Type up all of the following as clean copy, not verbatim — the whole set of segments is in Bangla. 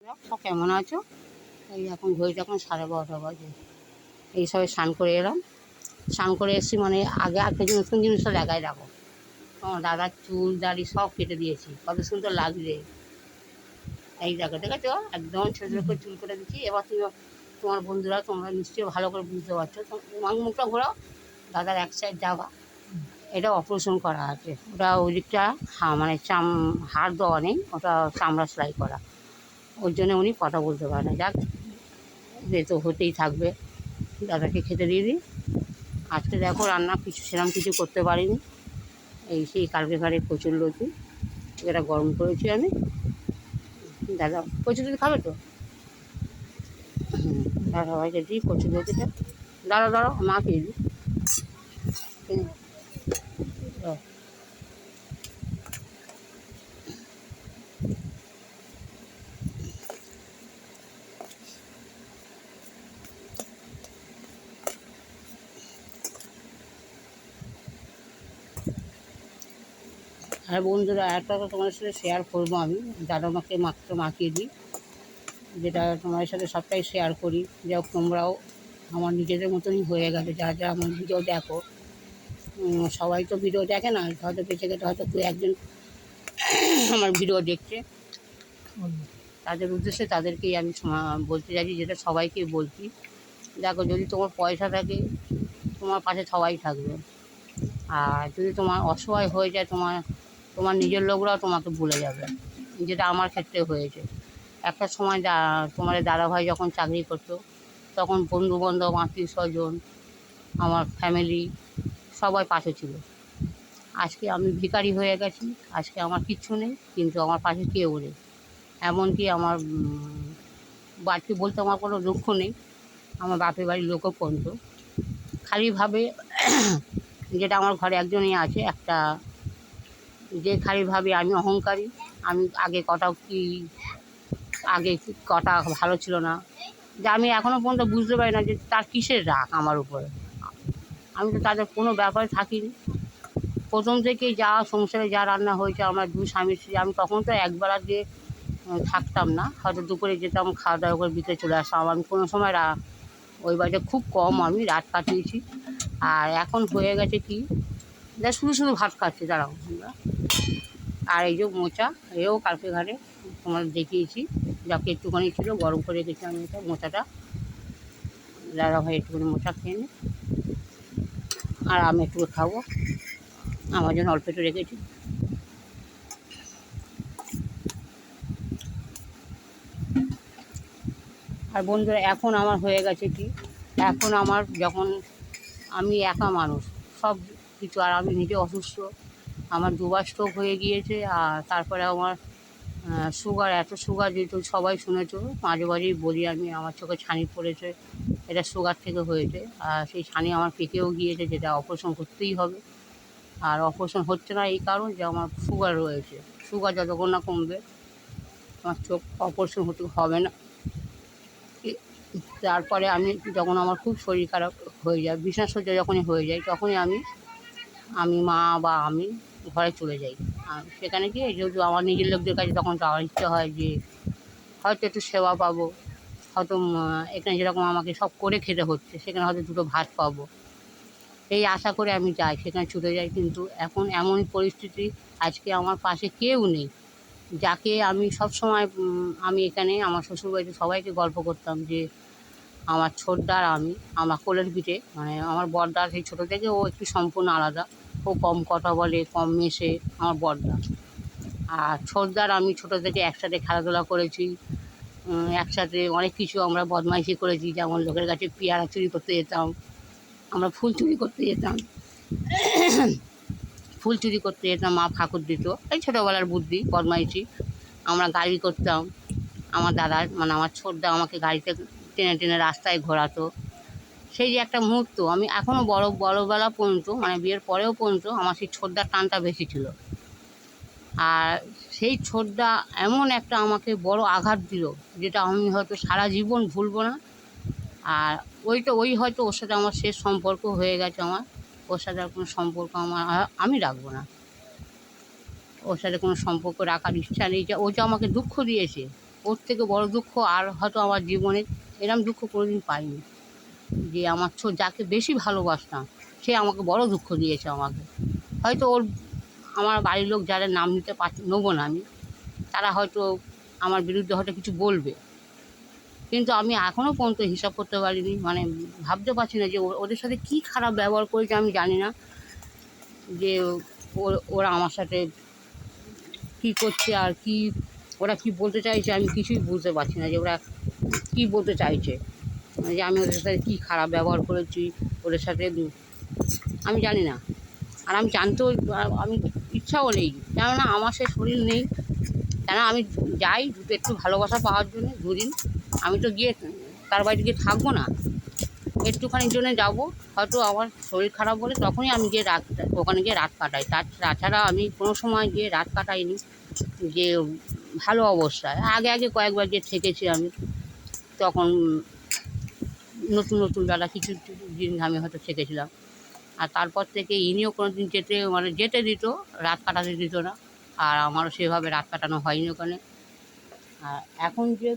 সব কেমন আছো? এই এখন ঘড়িটা এখন 12:30 বাজে। এই সবে স্নান করে এলাম। স্নান করে এসেছি মানে আগে একটা নতুন জিনিসটা লাগাই রাখো। তোমার দাদার চুল দাড়ি সব কেটে দিয়েছি, কত সুন্দর লাগছে। এই দেখো, দেখেছো? একদম ছোটো ছোটো করে চুল কেটে দিচ্ছি। এবার তোমার বন্ধুরা তোমরা নিশ্চয়ই ভালো করে বুঝতে পারছো। মুখটা ঘোরাও, দাদার এক সাইড যাবা। এটা অপারেশন করা আছে, ওটা ওই দিকটা মানে হাড় দেওয়া নেই, ওটা চামড়া সেলাই করা। ওর জন্য উনি কথা বলতে পারে না। যাক, এ তো হতেই থাকবে। দাদাকে খেতে দিয়ে দিই। আজকে দেখো রান্না সেরকম কিছু করতে পারিনি। এই সেই কালকে ঘরে কচুর লতি, এটা গরম করেছি আমি। দাদা কচুর লতি খাবে তো? দাদা ভাইকে দিই কচুর লতিটা। দাঁড়াও মাকে দিই। আর বন্ধুরা, একটা কথা তোমাদের সাথে শেয়ার করবো আমি। দাদা মাকে মাত্র মাখিয়ে দিই, যেটা তোমাদের সাথে সবটাই শেয়ার করি। যাই হোক, তোমরাও আমার নিজেদের মতনই হয়ে গেলে যা যা আমার ভিডিও দেখো। সবাই তো ভিডিও দেখে না, হয়তো বেঁচে গেলে হয়তো কেউ একজন আমার ভিডিও দেখছে। তাদের উদ্দেশ্যে তাদেরকেই আমি বলতে চাইছি, যেটা সবাইকে বলছি। দেখো, যদি তোমার পয়সা থাকে তোমার পাশে সবাই থাকবে, আর যদি তোমার অসহায় হয়ে যায় তোমার নিজের লোকরাও তোমাকে ভুলে যাবে, যেটা আমার ক্ষেত্রে হয়েছে। একটা সময় তোমার দাদাভাই যখন চাকরি করতো, তখন বন্ধুবান্ধব আত্মীয় স্বজন আমার ফ্যামিলি সবাই পাশে ছিল। আজকে আমি ভিখারি হয়ে গেছি, আজকে আমার কিচ্ছু নেই, কিন্তু আমার পাশে কেউ নেই। এমনকি আমার বাড়িতে বলতে আমার কোনো দুঃখ নেই, আমার বাপের বাড়ির লোকও পর্যন্ত খালিভাবে যেটা আমার ঘরে একজনই আছে, একটা যে খালিভাবে আমি অহংকারী। আমি আগে কটা ভালো ছিল না, যে আমি এখনও পর্যন্ত বুঝতে পারি না যে তার কিসের রাগ আমার উপরে। আমি তো তাদের কোনো ব্যাপারে থাকিনি। প্রথম থেকেই যা সংসারে যা রান্না হয়েছে, আমার দুই স্বামী স্ত্রী, আমি তখন তো একবেলা দিয়ে থাকতাম না, হয়তো দুপুরে যেতাম, খাওয়া দাওয়া করে বিকেলে চলে আসতাম। আমি কোনো সময় ওই বাড়িতে খুব কম আমি রাত কাটিয়েছি। আর এখন হয়ে গেছে কি, শুধু শুধু ভাত খাচ্ছে, দাঁড়াও আমরা। আর এই যে মোচা, এও কালকে ঘরে তোমাদের দেখিয়েছি, যাকে একটুখানি ছিল গরম করে রেখেছি আমি। এটা মোচাটা দাদা ভাই একটুখানি মোচা খেয়ে নি, আর আমি একটু খাবো, আমার জন্য অল্প একটু রেখেছি। আর বন্ধুরা, এখন আমার হয়ে গেছে কি, এখন আমার যখন আমি একা মানুষ সব কিছু, আর আমি নিজে অসুস্থ, আমার দুবার স্ট্রোক হয়ে গিয়েছে। আর তারপরে আমার সুগার, এত সুগার, যেহেতু সবাই শুনেছো, মাঝে মাঝেই বলি আমি, আমার চোখে ছানি পড়েছে, এটা সুগার থেকে হয়েছে। আর সেই ছানি আমার পেকেও গিয়েছে, যেটা অপারেশন করতেই হবে। আর অপারেশন হচ্ছে না এই কারণ যে আমার সুগার রয়েছে। সুগার যতক্ষণ না কমবে আমার চোখ অপারেশন হবে না। তারপরে আমি যখন আমার খুব শরীর খারাপ হয়ে যায়, বিছানা শয্যা যখনই হয়ে যায়, তখনই আমি মা বা আমি ঘরে চলে যাই। আর সেখানে গিয়ে যেহেতু আমার নিজের লোকদের কাছে তখন যাওয়ার ইচ্ছে হয়, যে হয়তো একটু সেবা পাবো, হয়তো এখানে যেরকম আমাকে সব করে খেতে হচ্ছে, সেখানে হয়তো দুটো ভাত পাবো, এই আশা করে আমি যাই, সেখানে ছুটে যাই। কিন্তু এখন এমন পরিস্থিতি, আজকে আমার পাশে কেউ নেই। যাকে আমি সবসময় আমি এখানে আমার শ্বশুরবাড়িতে সবাইকে গল্প করতাম যে আমার ছোটদার আমি, আমার কোলের পিঠে, মানে আমার বড়দা সেই ছোটো থেকে ও একটু সম্পূর্ণ আলাদা, ও কম কথা বলে, কম মেশে আমার বড়দা। আর ছোটদার আমি ছোটো থেকে একসাথে খেলাধুলা করেছি, একসাথে অনেক কিছু আমরা বদমাইশি করেছি, যেমন লোকের কাছে পেয়ারা চুরি করতে যেতাম, আমরা ফুল চুরি করতে যেতাম, মা ঠাকুর দিত, এই ছোটোবেলার বুদ্ধি বদমাইশি। আমরা গাড়ি করতাম, আমার দাদার মানে আমার ছোটদা আমাকে গাড়িতে টেনে টেনে রাস্তায় ঘোরাতো। সেই যে একটা মুহূর্ত, আমি এখনও বড়োবেলা পর্যন্ত, মানে বিয়ের পরেও পর্যন্ত আমার সেই ছোটদার টানটা বেশি ছিল। আর সেই ছোটদা এমন একটা আমাকে বড় আঘাত দিল, যেটা আমি হয়তো সারা জীবন ভুলবো না। আর ওই হয়তো ওর সাথে আমার শেষ সম্পর্ক হয়ে গেছে। ওর সাথে আর কোনো সম্পর্ক আমি রাখবো না। ওর সাথে কোনো সম্পর্ক রাখার ইচ্ছা নেই। যে ও যে আমাকে দুঃখ দিয়েছে, ওর থেকে বড় দুঃখ আর হয়তো আমার জীবনে এরম দুঃখ কোনোদিন পাইনি, যে আমার যাকে বেশি ভালোবাসতাম সে আমাকে বড় দুঃখ দিয়েছে আমাকে। হয়তো আমার বাড়ির লোক যারা নাম নিতে নেবো না আমি, তারা হয়তো আমার বিরুদ্ধে হয়তো কিছু বলবে, কিন্তু আমি এখনও পর্যন্ত হিসাব করতে পারিনি, মানে ভাবতে পারছি না যে ওদের সাথে কী খারাপ ব্যবহার করেছে আমি জানি না, যে ওরা আমার সাথে কী করছে আর কি ওরা কী বলতে চাইছে আমি কিছুই বুঝতে পারছি না, যে ওরা কী বলতে চাইছে, যে আমি ওদের সাথে কী খারাপ ব্যবহার করেছি ওদের সাথে আমি জানি না। আর আমি জানতেও আমি ইচ্ছাও নেই, কেননা আমার সে শরীর নেই, কেন আমি যাই একটু ভালোবাসা পাওয়ার জন্য দুদিন, আমি তো গিয়ে তার বাড়িতে গিয়ে থাকবো না, একটুখানির জন্য যাবো, হয়তো আমার শরীর খারাপ বলে তখনই আমি গিয়ে ওখানে গিয়ে রাত কাটাই, তাছাড়া আমি কোনো সময় গিয়ে রাত কাটাইনি যে ভালো অবস্থায়। আগে আগে কয়েকবার গিয়ে থেকেছি আমি, তখন নতুন নতুন বেলা কিছু দিন আমি হয়তো থেকেছিলাম, আর তারপর থেকে ইনিও কোনো দিন যেতে দিত, রাত কাটাতে দিত না, আর আমারও সেভাবে রাত কাটানো হয়নি ওখানে। আর এখন যে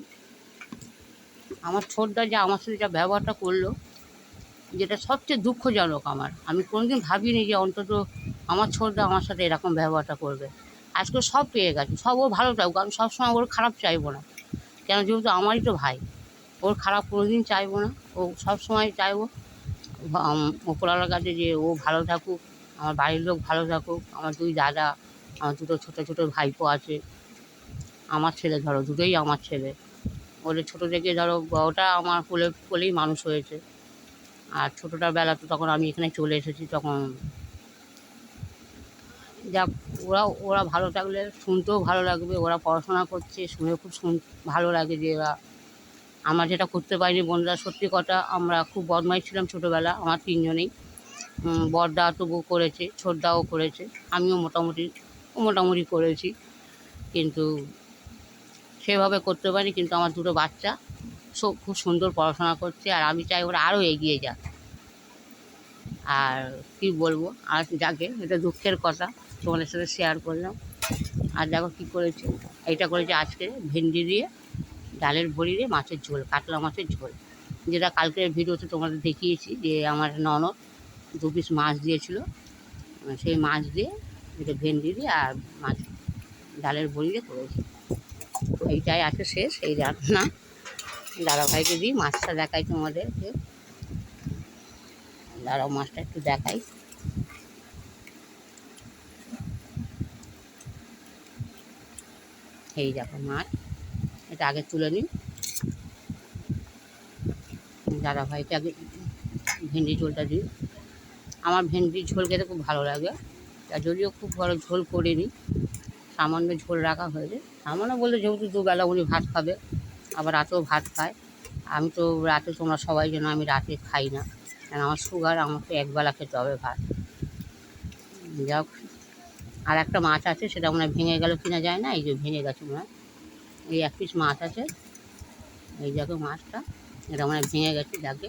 আমার ছোটদা যে আমার সাথে যা ব্যবহারটা করলো, যেটা সবচেয়ে দুঃখজনক আমি কোনোদিন ভাবিনি যে অন্তত আমার ছোটদা আমার সাথে এরকম ব্যবহারটা করবে। আজকে সব পেয়ে গেছে, সব ও ভালো থাকুক, আমি সবসময় ওর খারাপ চাইবো না, কেন যেহেতু আমারই তো ভাই, ওর খারাপ কোনোদিন চাইবো না, ও সবসময় চাইবো ওপরওয়ালার কাছে যে ও ভালো থাকুক, আমার বাড়ির লোক ভালো থাকুক, আমার দুই দাদা, আমার দুটো ছোটো ছোটো ভাইপো আছে, আমার ছেলে ধরো দুটোই আমার ছেলে, ওদের ছোটো থেকে ধরো বড়টা আমার কোলেই মানুষ হয়েছে, আর ছোটোটার বেলা তো তখন আমি এখানে চলে এসেছি, তখন যাক ওরা ভালো থাকলে শুনতেও ভালো লাগবে, ওরা পড়াশোনা করছে শুনে খুব ভালো লাগে, যে ওরা আমরা যেটা করতে পারিনি বন্ধুরা, সত্যি কথা আমরা খুব বদমাইশ ছিলাম ছোটোবেলা, আমার তিনজনেই, বড়দা তবু করেছে, ছোটদাও করেছে, আমিও মোটামুটি করেছি, কিন্তু সেভাবে করতে পারি, কিন্তু আমার দুটো বাচ্চা খুব সুন্দর পড়াশোনা করছে, আর আমি চাই ওরা আরও এগিয়ে যাক। আর কি বলবো, আর যাকে এটা দুঃখের কথা তোমাদের সাথে শেয়ার করলাম। আর দেখো কী করেছি, এইটা করেছি আজকে ভেন্ডি দিয়ে ডালের বড়ি দিয়ে মাছের ঝোল, কাতলা মাছের ঝোল, যেটা কালকের ভিডিওতে তোমাদের দেখিয়েছি, যে আমার ননদ 2 পিস মাছ দিয়েছিল, সেই মাছ দিয়ে এটা ভেন্ডি দিয়ে আর মাছ ডালের বড়ি দিয়ে করেছি। এইটাই আছে শেষ এই রান্না। দাদাভাইকে দিই মাছটা দেখাই তোমাদেরকে, দাঁড়াও মাছটা একটু দেখাই। এই দেখো মাছ, এটা আগে তুলে নিই, দাদাভাইকে আগে ভেন্ডি ঝোলটা দিই। আমার ভেন্ডির ঝোল খেতে খুব ভালো লাগে, যদিও খুব বড় ঝোল করিনি, সামান্য ঝোল রাখা হয়েছে, সামান্য বলতে যেহেতু দুবেলা উনি ভাত খাবে, আবার রাতেও ভাত খায়, আমি তো রাতে তোমরা সবাই যেন আমি রাতে খাই না, কারণ আমার সুগার, আমাকে একবেলা খেতে হবে ভাত। যাক, আর একটা মাছ আছে, সেটা মনে হয় ভেঙে গেল কিনা যায় না, এই যে ভেঙে গেছে মনে হয়, এই 1 পিস মাছ আছে, এই দেখো মাছটা, এটা মনে হয় ভেঙে গেছে, যাকে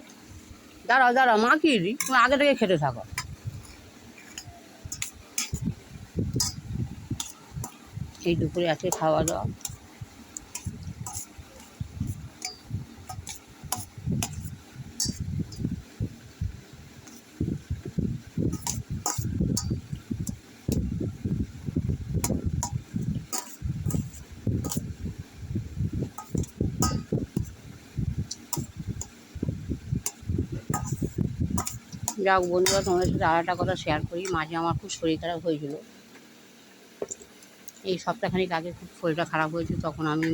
দাঁড়াও মাখিয়ে দিই, তুমি আগে থেকে খেতে থাকো। এই দুপুরে আছে খাওয়া দাওয়া। যাক বন্ধুরা, তোমাদের সাথে আর একটা কথা শেয়ার করি, মাঝে আমার খুব শরীর খারাপ হয়েছিল, এই সপ্তাহখানিক আগে খুব শরীরটা খারাপ হয়েছিল, তখন আমি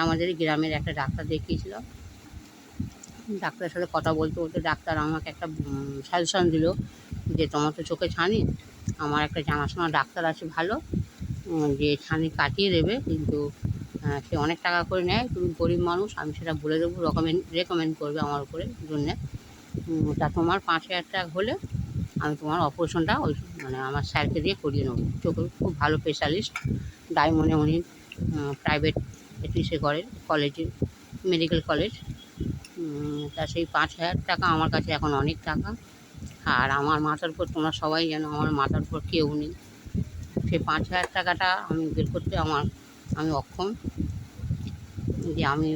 আমাদেরই গ্রামের একটা ডাক্তার দেখিয়েছিলাম। ডাক্তারের সাথে কথা বলতে বলতে ডাক্তার আমাকে একটা সাজেশন দিল, যে তোমার তো চোখে ছানি, আমার একটা জানাশোনা ডাক্তার আছে ভালো, যে ছানি কাটিয়ে দেবে, কিন্তু সে অনেক টাকা করে নেয়, তুমি গরিব মানুষ, আমি সেটা বলে দেবো, রেকমেন্ড করবে আমার উপরে জন্যে, তা তোমার 5,000 টাকা হলে আমি তোমার অপারেশনটা মানে আমার স্যারকে দিয়ে করিয়ে নেবো, চোখের খুব ভালো স্পেশালিস্ট, ডায়মন্ডে উনি প্রাইভেট সে করেন কলেজে, মেডিকেল কলেজ, তা সেই 5,000 টাকা আমার কাছে এখন অনেক টাকা, আর আমার মাথার উপর তোমরা সবাই জানো আমার মাথার উপর কেউ নেই, সেই 5,000 টাকাটা আমি বের করতে আমি অক্ষম, যে আমি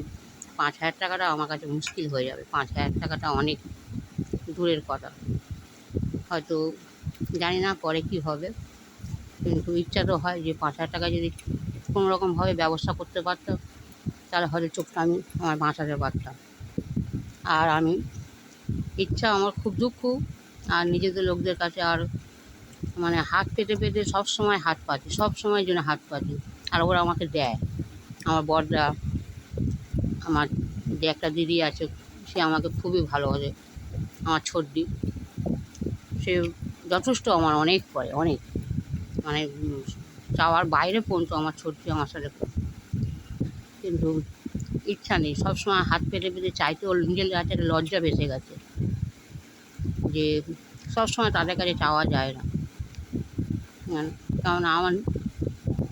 5,000 টাকাটা আমার কাছে মুশকিল হয়ে যাবে। 5,000 টাকাটা অনেক দূরের কথা, হয়তো জানি না পরে কী হবে, কিন্তু ইচ্ছা তো হয় যে 5,000 টাকা যদি কোনো রকমভাবে ব্যবস্থা করতে পারতাম, তাহলে হয়তো চোখটা আমি আমার বাঁচাতে পারতাম। আর আমি ইচ্ছা, আমার খুব দুঃখ, আর নিজেদের লোকদের কাছে আর মানে হাত পেতে পেতে সবসময় হাত পাতি, সবসময় জন্য হাত পাতি। আর ওরা আমাকে দেয়, আমার বড়দা, আমার যে একটা দিদি আছে, সে আমাকে খুবই ভালোবাসে, আমার ছোটদি, সে যথেষ্ট আমার অনেক করে, অনেক মানে চাওয়ার বাইরে পর্যন্ত আমার ছোটদি আমার সাথে। কিন্তু ইচ্ছা নেই, সবসময় হাত পেতে পেতে চাইতে ওর নিজের কাছে একটা লজ্জা বেসে গেছে যে সবসময় তাদের কাছে চাওয়া যায় না। কারণ আমার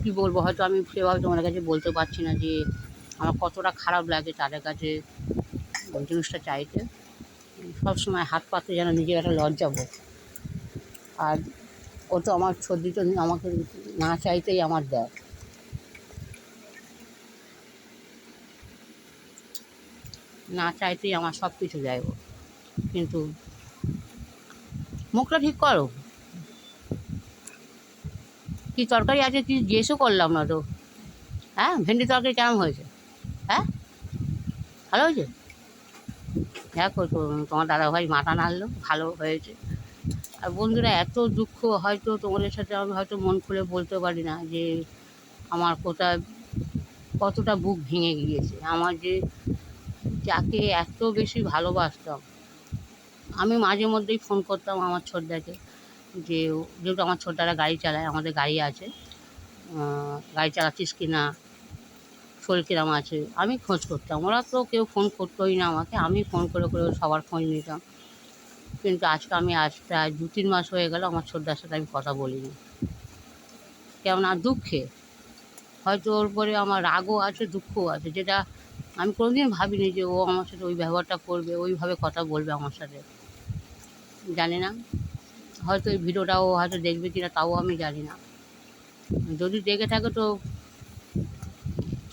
কী বলবো, হয়তো আমি সেভাবে তোমাদের কাছে বলতে পারছি না যে আমার কতটা খারাপ লাগে তাদের কাছে ওই জিনিসটা চাইতে। সবসময় হাত পাততে যেন নিজের একটা লজ্জা বোধ। আর ও তো আমার ছোটদি তো আমাকে না চাইতেই আমার দেয়, না চাইতেই আমার সব কিছু দেয় ও। কিন্তু মুখটা ঠিক করো, কী তরকারি আছে কি জিজ্ঞেসও করলাম না তো। হ্যাঁ, ভেন্ডি তরকারি কেমন হয়েছে? হ্যাঁ, ভালো হয়েছে? দেখো তো, তোমার দাদাভাই মাথা নাড়লো, ভালো হয়েছে। আর বন্ধুরা, এত দুঃখ, হয়তো তোমাদের সাথে আমি হয়তো মন খুলে বলতে পারি না যে আমার কোথায় কতটা বুক ভেঙে গিয়েছে। আমার যে যাকে এত বেশি ভালোবাসতাম, আমি মাঝে মধ্যেই ফোন করতাম আমার ছোটদাকে, যে যেহেতু আমার ছোটদারা গাড়ি চালায়, আমাদের গাড়ি আছে, গাড়ি চালাচ্ছিস কি না, শরীর কিরম আছে, আমি খোঁজ করতাম। ওরা তো কেউ ফোন করতোই না আমাকে, আমি ফোন করে করে সবার খোঁজ নিতাম। কিন্তু আজকে আমি প্রায় 2-3 মাস হয়ে গেল আমার ছোটদার সাথে আমি কথা বলিনি। কেননা দুঃখে, হয়তো ওর পরে আমার রাগও আছে, দুঃখও আছে, যেটা আমি কোনোদিন ভাবিনি যে ও আমার সাথে ওই ব্যবহারটা করবে, ওইভাবে কথা বলবে আমার সাথে। জানি না, হয়তো এই ভিডিওটাও হয়তো দেখবে কিনা তাও আমি জানি না। যদি দেখে থাকে তো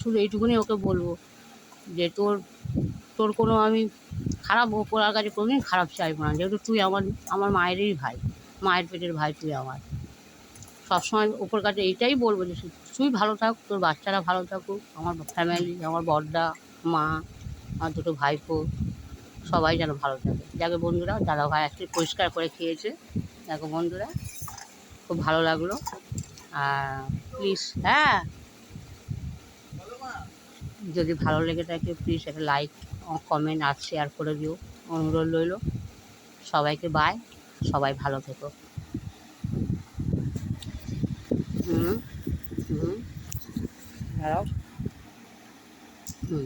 শুধু এইটুকুনি ওকে বলবো যে তোর তোর কোনো আমি খারাপ ওপরার কাছে কোনোদিন খারাপ চাইবো না, যেহেতু তুই আমার মায়েরই ভাই, মায়ের পেটের ভাই তুই আমার। সবসময় ওপর কাছে এইটাই বলবো যে তুই ভালো থাক, তোর বাচ্চারা ভালো থাকুক, আমার ফ্যামিলি, আমার বড়দা, মা, আমার দুটো ভাইপো, সবাই যেন ভালো থাকে। দেখো বন্ধুরা, দাদাভাই আজকে পরিষ্কার করে খেয়েছে, দেখো বন্ধুরা, খুব ভালো লাগলো। আর প্লিজ, হ্যাঁ, যদি ভালো লেগে থাকে প্লিজ একটা লাইক, কমেন্ট আর শেয়ার করে দিও, অনুরোধ রইল। সবাইকে বাই, সবাই ভালো থেকো। হুম হুম দাঁড়াও, হুম।